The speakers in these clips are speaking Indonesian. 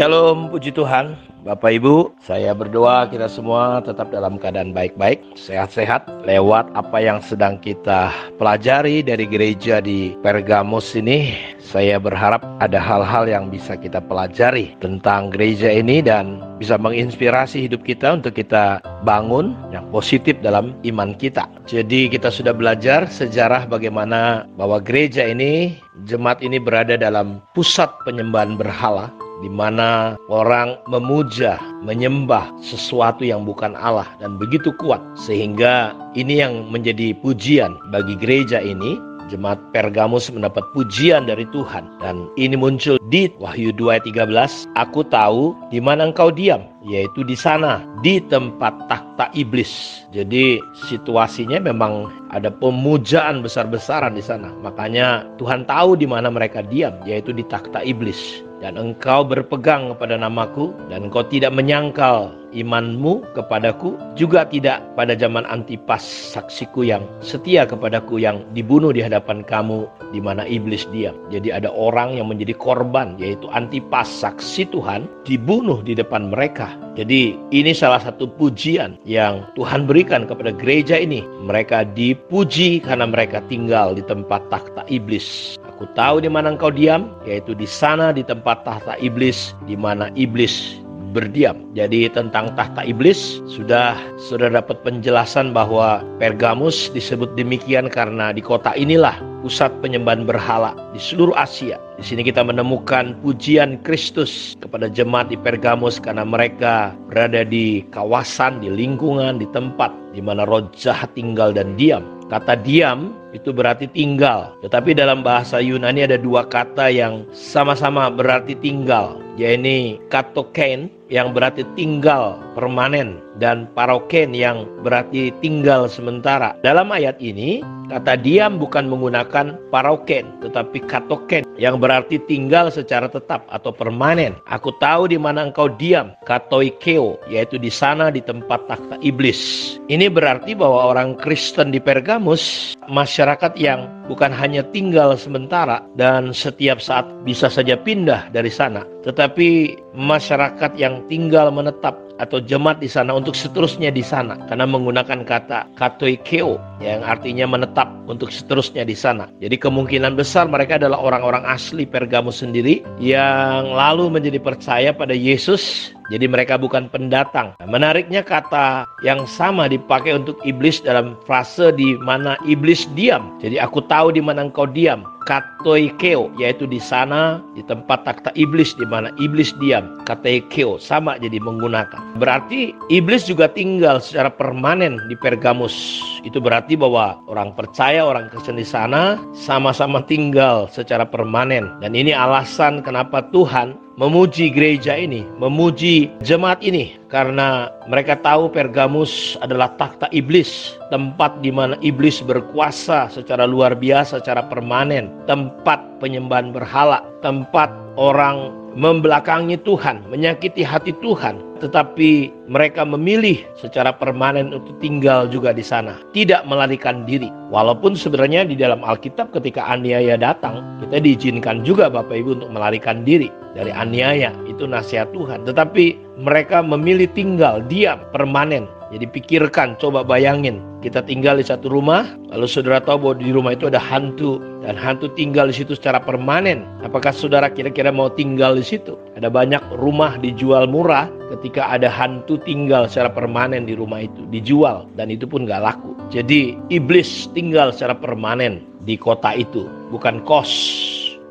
Shalom, puji Tuhan. Bapak Ibu, saya berdoa kita semua tetap dalam keadaan baik-baik, sehat-sehat lewat apa yang sedang kita pelajari dari gereja di Pergamus ini. Saya berharap ada hal-hal yang bisa kita pelajari tentang gereja ini dan bisa menginspirasi hidup kita untuk kita bangun yang positif dalam iman kita. Jadi kita sudah belajar sejarah bagaimana bahwa gereja ini, jemaat ini berada dalam pusat penyembahan berhala, di mana orang memuja, menyembah sesuatu yang bukan Allah dan begitu kuat sehingga ini yang menjadi pujian bagi gereja ini. Jemaat Pergamus mendapat pujian dari Tuhan dan ini muncul di Wahyu 2 ayat 13. Aku tahu di mana engkau diam, yaitu di sana, di tempat takhta iblis. Jadi situasinya memang ada pemujaan besar-besaran di sana. Makanya Tuhan tahu di mana mereka diam, yaitu di takhta iblis. Dan engkau berpegang kepada namaku, dan engkau tidak menyangkal imanmu kepadaku, juga tidak pada zaman Antipas saksiku yang setia kepadaku yang dibunuh di hadapan kamu di mana iblis diam. Jadi ada orang yang menjadi korban, yaitu Antipas saksi Tuhan, dibunuh di depan mereka. Jadi ini salah satu pujian yang Tuhan berikan kepada gereja ini. Mereka dipuji karena mereka tinggal di tempat takhta iblis. Aku tahu di mana engkau diam, yaitu di sana, di tempat takhta iblis, di mana iblis berdiam. Jadi tentang takhta iblis sudah dapat penjelasan bahwa Pergamus disebut demikian karena di kota inilah pusat penyembahan berhala di seluruh Asia. Di sini kita menemukan pujian Kristus kepada jemaat di Pergamus karena mereka berada di kawasan, di lingkungan, di tempat di mana roh jahat tinggal dan diam. Kata diam itu berarti tinggal, tetapi dalam bahasa Yunani ada dua kata yang sama-sama berarti tinggal, yaitu katoken yang berarti tinggal permanen dan paroken yang berarti tinggal sementara. Dalam ayat ini kata diam bukan menggunakan paroken tetapi katoken yang berarti tinggal secara tetap atau permanen. Aku tahu di mana engkau diam, katoikeo, yaitu di sana, di tempat takhta iblis. Ini berarti bahwa orang Kristen di Pergamus, masyarakat yang bukan hanya tinggal sementara dan setiap saat bisa saja pindah dari sana, tetapi masyarakat yang tinggal menetap atau jemaat di sana untuk seterusnya di sana, karena menggunakan kata katoikeo yang artinya menetap untuk seterusnya di sana. Jadi kemungkinan besar mereka adalah orang-orang asli Pergamus sendiri yang lalu menjadi percaya pada Yesus. Jadi mereka bukan pendatang. Nah, menariknya kata yang sama dipakai untuk iblis dalam frase di mana iblis diam. Jadi aku tahu di mana engkau diam, katoikeo, yaitu di sana, di tempat takhta iblis di mana iblis diam. Katoikeo sama jadi menggunakan. Berarti iblis juga tinggal secara permanen di Pergamus. Itu berarti bahwa orang percaya, orang Kristen di sana sama-sama tinggal secara permanen. Dan ini alasan kenapa Tuhan memuji gereja ini, memuji jemaat ini, karena mereka tahu Pergamus adalah takhta iblis, tempat di mana iblis berkuasa secara luar biasa, secara permanen, tempat penyembahan berhala, tempat orang membelakangi Tuhan, menyakiti hati Tuhan, tetapi mereka memilih secara permanen untuk tinggal juga di sana, tidak melarikan diri. Walaupun sebenarnya di dalam Alkitab ketika aniaya datang, kita diizinkan juga Bapak Ibu untuk melarikan diri dari aniaya, itu nasihat Tuhan. Tetapi mereka memilih tinggal, diam, permanen. Jadi pikirkan, coba bayangin, kita tinggal di satu rumah, lalu saudara tahu bahwa di rumah itu ada hantu, dan hantu tinggal di situ secara permanen. Apakah saudara kira-kira mau tinggal di situ? Ada banyak rumah dijual murah ketika ada hantu tinggal secara permanen di rumah itu, dijual, dan itu pun gak laku. Jadi iblis tinggal secara permanen di kota itu, bukan kos.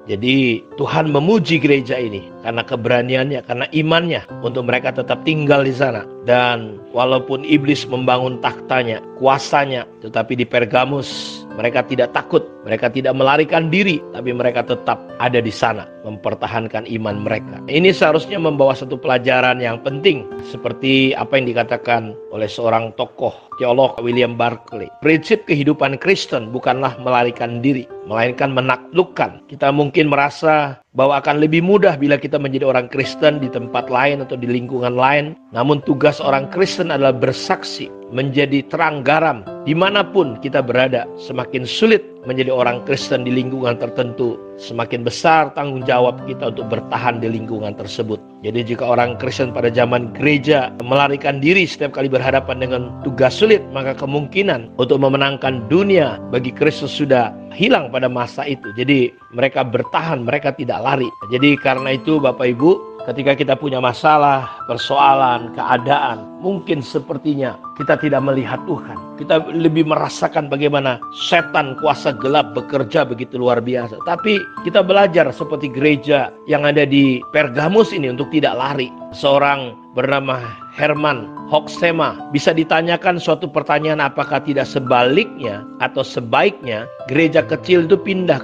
Jadi Tuhan memuji gereja ini karena keberaniannya, karena imannya untuk mereka tetap tinggal di sana. Dan walaupun iblis membangun takhtanya, kuasanya, tetapi di Pergamus mereka tidak takut, mereka tidak melarikan diri, tapi mereka tetap ada di sana mempertahankan iman mereka. Ini seharusnya membawa satu pelajaran yang penting, seperti apa yang dikatakan oleh seorang tokoh teolog William Barclay. Prinsip kehidupan Kristen bukanlah melarikan diri, melainkan menaklukkan. Kita mungkin merasa bahwa akan lebih mudah bila kita menjadi orang Kristen di tempat lain atau di lingkungan lain. Namun tugas orang Kristen adalah bersaksi, menjadi terang garam dimanapun kita berada. Semakin sulit menjadi orang Kristen di lingkungan tertentu, semakin besar tanggung jawab kita untuk bertahan di lingkungan tersebut. Jadi jika orang Kristen pada zaman gereja melarikan diri setiap kali berhadapan dengan tugas sulit, maka kemungkinan untuk memenangkan dunia bagi Kristus sudah hilang pada masa itu. Jadi mereka bertahan, mereka tidak lari. Jadi karena itu Bapak Ibu, ketika kita punya masalah, persoalan, keadaan, mungkin sepertinya kita tidak melihat Tuhan. Kita lebih merasakan bagaimana setan kuasa gelap bekerja begitu luar biasa. Tapi kita belajar seperti gereja yang ada di Pergamus ini untuk tidak lari. Seorang bernama Herman Hoeksema bisa ditanyakan suatu pertanyaan, apakah tidak sebaliknya atau sebaiknya gereja kecil itu pindah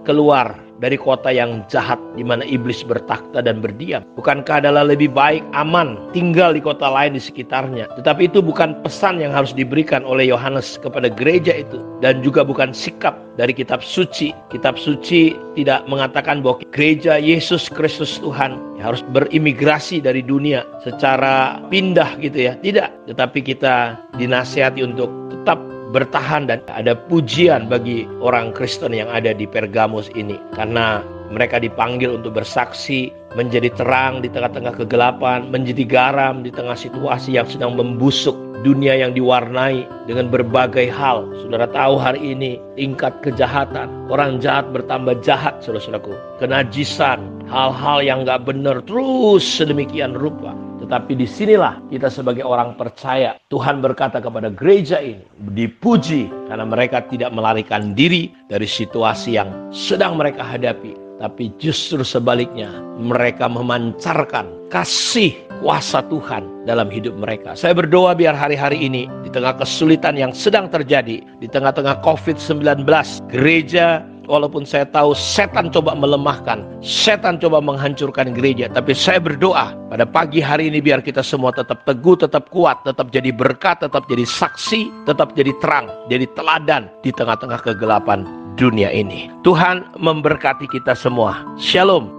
keluar dari kota yang jahat di mana iblis bertakhta dan berdiam? Bukankah adalah lebih baik aman tinggal di kota lain di sekitarnya? Tetapi itu bukan pesan yang harus diberikan oleh Yohanes kepada gereja itu, dan juga bukan sikap dari kitab suci. Kitab suci tidak mengatakan bahwa gereja Yesus Kristus Tuhan harus berimigrasi dari dunia secara pindah gitu ya. Tidak, tetapi kita dinasihati untuk tetap bertahan, dan ada pujian bagi orang Kristen yang ada di Pergamus ini karena mereka dipanggil untuk bersaksi, menjadi terang di tengah-tengah kegelapan, menjadi garam di tengah situasi yang sedang membusuk, dunia yang diwarnai dengan berbagai hal. Saudara tahu hari ini tingkat kejahatan, orang jahat bertambah jahat, saudara-saudaraku. Kenajisan, hal-hal yang gak benar terus sedemikian rupa. Tetapi disinilah kita sebagai orang percaya, Tuhan berkata kepada gereja ini, dipuji karena mereka tidak melarikan diri dari situasi yang sedang mereka hadapi. Tapi justru sebaliknya, mereka memancarkan kasih kuasa Tuhan dalam hidup mereka. Saya berdoa biar hari-hari ini, di tengah kesulitan yang sedang terjadi, di tengah-tengah COVID-19, gereja, walaupun saya tahu setan coba melemahkan, setan coba menghancurkan gereja, tapi saya berdoa pada pagi hari ini biar kita semua tetap teguh, tetap kuat, tetap jadi berkat, tetap jadi saksi, tetap jadi terang, jadi teladan di tengah-tengah kegelapan dunia ini. Tuhan memberkati kita semua. Shalom.